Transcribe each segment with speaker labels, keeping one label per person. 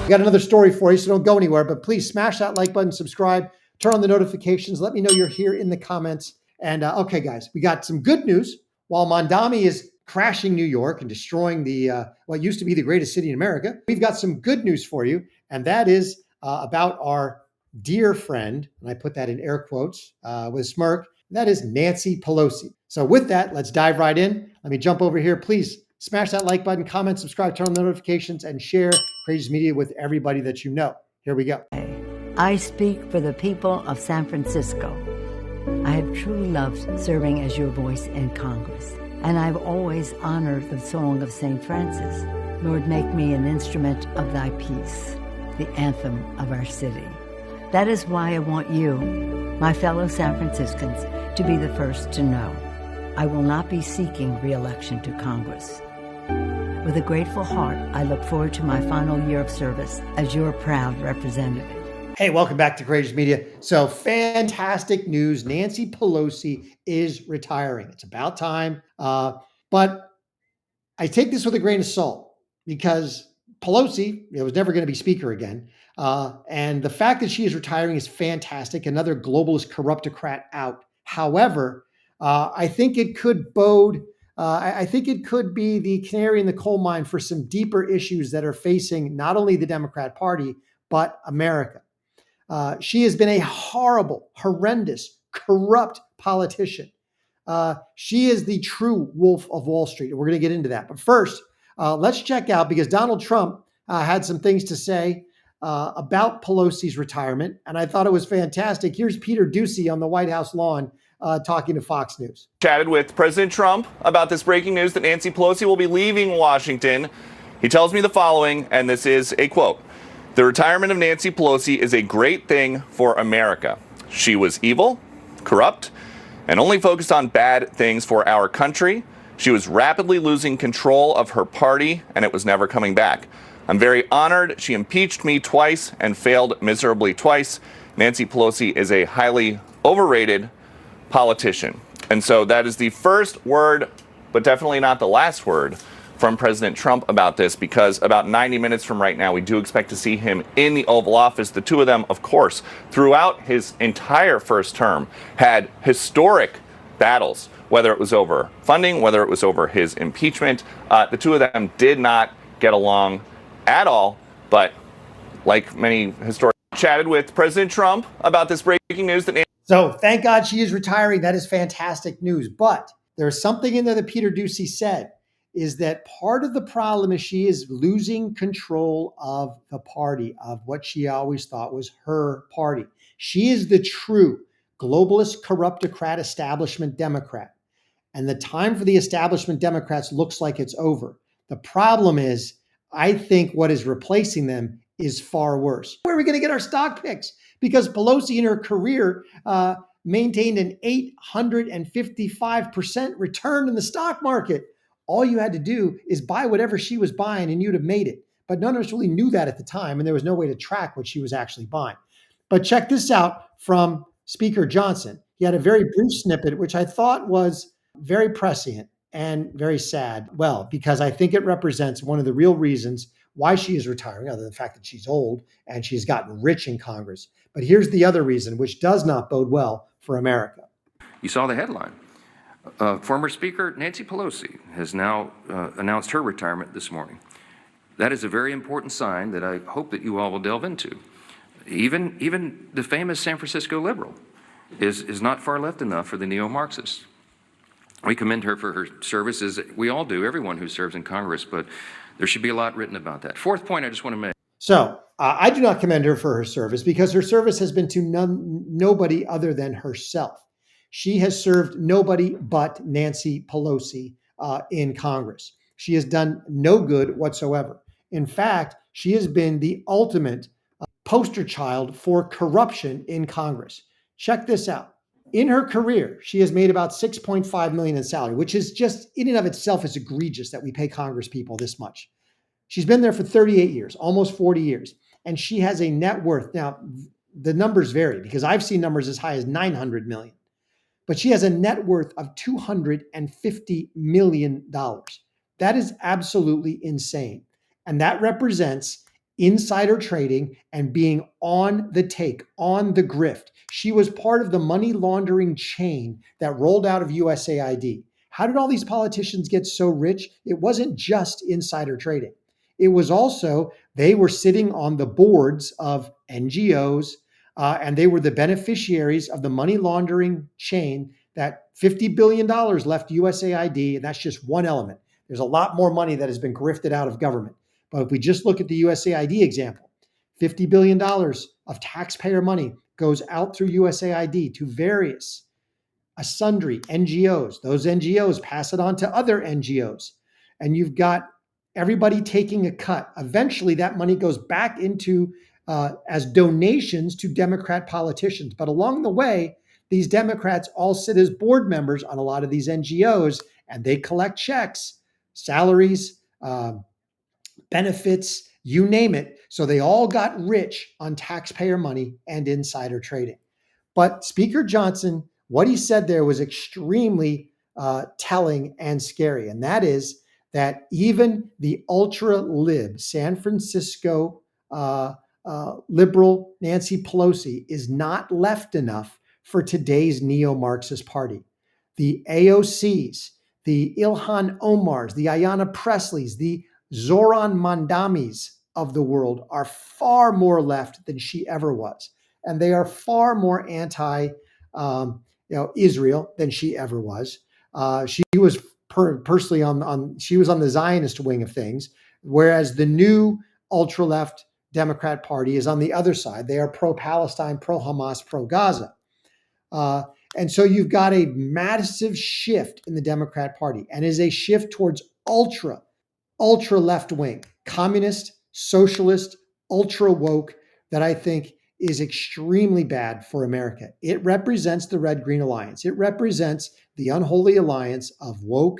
Speaker 1: We got another story for you, so don't go anywhere, but please smash that like button, subscribe, turn on the notifications. Let me know you're here in the comments. And okay, guys, we got some good news. While Mondami is crashing New York and destroying the what used to be the greatest city in America, we've got some good news for you, and that is about our dear friend, and I put that in air quotes with a smirk, that is Nancy Pelosi. So with that, let's dive right in. Let me jump over here. Please smash that like button, comment, subscribe, turn on the notifications, and share Courageous Media with everybody that you know. Here we go.
Speaker 2: I speak for the people of San Francisco. I have truly loved serving as your voice in Congress, and I've always honored the song of St. Francis, Lord, make me an instrument of thy peace, the anthem of our city. That is why I want you, my fellow San Franciscans, to be the first to know. I will not be seeking re-election to Congress. With a grateful heart, I look forward to my final year of service as your proud representative.
Speaker 1: Hey, welcome back to Courageous Media. So fantastic news. Nancy Pelosi is retiring. It's about time. But I take this with a grain of salt because Pelosi was never going to be speaker again. And the fact that she is retiring is fantastic. Another globalist corruptocrat out. However, I think it could bode, I think it could be the canary in the coal mine for some deeper issues that are facing not only the Democrat Party, but America. She has been a horrible, horrendous, corrupt politician. She is the true wolf of Wall Street. And we're going to get into that. But first, let's check out, because Donald Trump had some things to say about Pelosi's retirement. And I thought it was fantastic. Here's Peter Doocy on the White House lawn talking to Fox News.
Speaker 3: Chatted with President Trump about this breaking news that Nancy Pelosi will be leaving Washington. He tells me the following, and this is a quote. The retirement of Nancy Pelosi is a great thing for America. She was evil, corrupt, and only focused on bad things for our country. She was rapidly losing control of her party, and it was never coming back. I'm very honored. She impeached me twice and failed miserably twice. Nancy Pelosi is a highly overrated politician. And so that is the first word, but definitely not the last word, from President Trump about this, because about 90 minutes from right now, we do expect to see him in the Oval Office. The two of them, of course, throughout his entire first term, had historic battles, whether it was over funding, whether it was over his impeachment. The two of them did not get along at all, but like many historians, chatted with President Trump about this breaking news that
Speaker 1: So thank God she is retiring. That is fantastic news. But there's something in there that Peter Doocy said, is that part of the problem is she is losing control of the party, of what she always thought was her party. She is the true globalist, corruptocrat, establishment Democrat. And the time for the establishment Democrats looks like it's over. The problem is, I think what is replacing them is far worse. Where are we going to get our stock picks? Because Pelosi in her career maintained an 855% return in the stock market. All you had to do is buy whatever she was buying and you'd have made it. But none of us really knew that at the time, and there was no way to track what she was actually buying. But check this out from Speaker Johnson. He had a very brief snippet, which I thought was very prescient and very sad. Well, because I think it represents one of the real reasons why she is retiring, other than the fact that she's old and she's gotten rich in Congress. But here's the other reason, which does not bode well for America.
Speaker 4: You saw the headline. Former Speaker Nancy Pelosi has now announced her retirement this morning. That is a very important sign that I hope that you all will delve into. Even the famous San Francisco liberal is not far left enough for the neo-Marxists. We commend her for her services. We all do, everyone who serves in Congress, but there should be a lot written about that. Fourth point I just want to make.
Speaker 1: So I do not commend her for her service, because her service has been to nobody other than herself. She has served nobody but Nancy Pelosi in Congress. She has done no good whatsoever. In fact, she has been the ultimate poster child for corruption in Congress. Check this out. In her career, she has made about $6.5 million in salary, which is just in and of itself is egregious that we pay Congress people this much. She's been there for 38 years, almost 40 years, and she has a net worth. Now, the numbers vary because I've seen numbers as high as 900 million. But she has a net worth of $250 million. That is absolutely insane. And that represents insider trading and being on the take, on the grift. She was part of the money laundering chain that rolled out of USAID. How did all these politicians get so rich? It wasn't just insider trading. It was also they were sitting on the boards of NGOs, and they were the beneficiaries of the money laundering chain. That $50 billion left USAID, and that's just one element. There's a lot more money that has been grifted out of government. But if we just look at the USAID example, $50 billion of taxpayer money goes out through USAID to various sundry NGOs. Those NGOs pass it on to other NGOs. And you've got everybody taking a cut. Eventually, that money goes back into as donations to Democrat politicians. But along the way, these Democrats all sit as board members on a lot of these NGOs, and they collect checks, salaries, benefits, you name it. So they all got rich on taxpayer money and insider trading. But Speaker Johnson, what he said there was extremely telling and scary. And that is that even the ultra lib San Francisco liberal Nancy Pelosi is not left enough for today's neo-Marxist party. The AOCs, the Ilhan Omars, the Ayanna Presleys, the Zoran Mandamis of the world are far more left than she ever was. And they are far more anti Israel than she ever was. She was personally she was on the Zionist wing of things, whereas the new ultra left Democrat Party is on the other side. They are pro-Palestine, pro-Hamas, pro-Gaza. And so you've got a massive shift in the Democrat Party, and it is a shift towards ultra left wing, communist, socialist, ultra woke, that I think is extremely bad for America. It represents the Red Green Alliance. It represents the unholy alliance of woke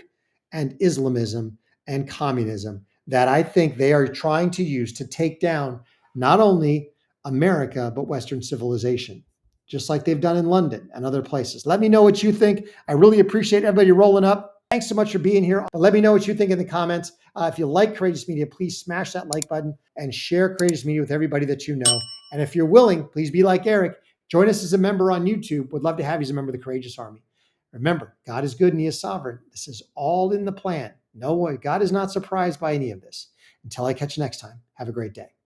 Speaker 1: and Islamism and communism that I think they are trying to use to take down not only America, but Western civilization, just like they've done in London and other places. Let me know what you think. I really appreciate everybody rolling up. Thanks so much for being here. But let me know what you think in the comments. If you like Courageous Media, please smash that like button and share Courageous Media with everybody that you know. And if you're willing, please be like Eric. Join us as a member on YouTube. Would love to have you as a member of the Courageous Army. Remember, God is good and he is sovereign. This is all in the plan. No way. God is not surprised by any of this. Until I catch you next time, have a great day.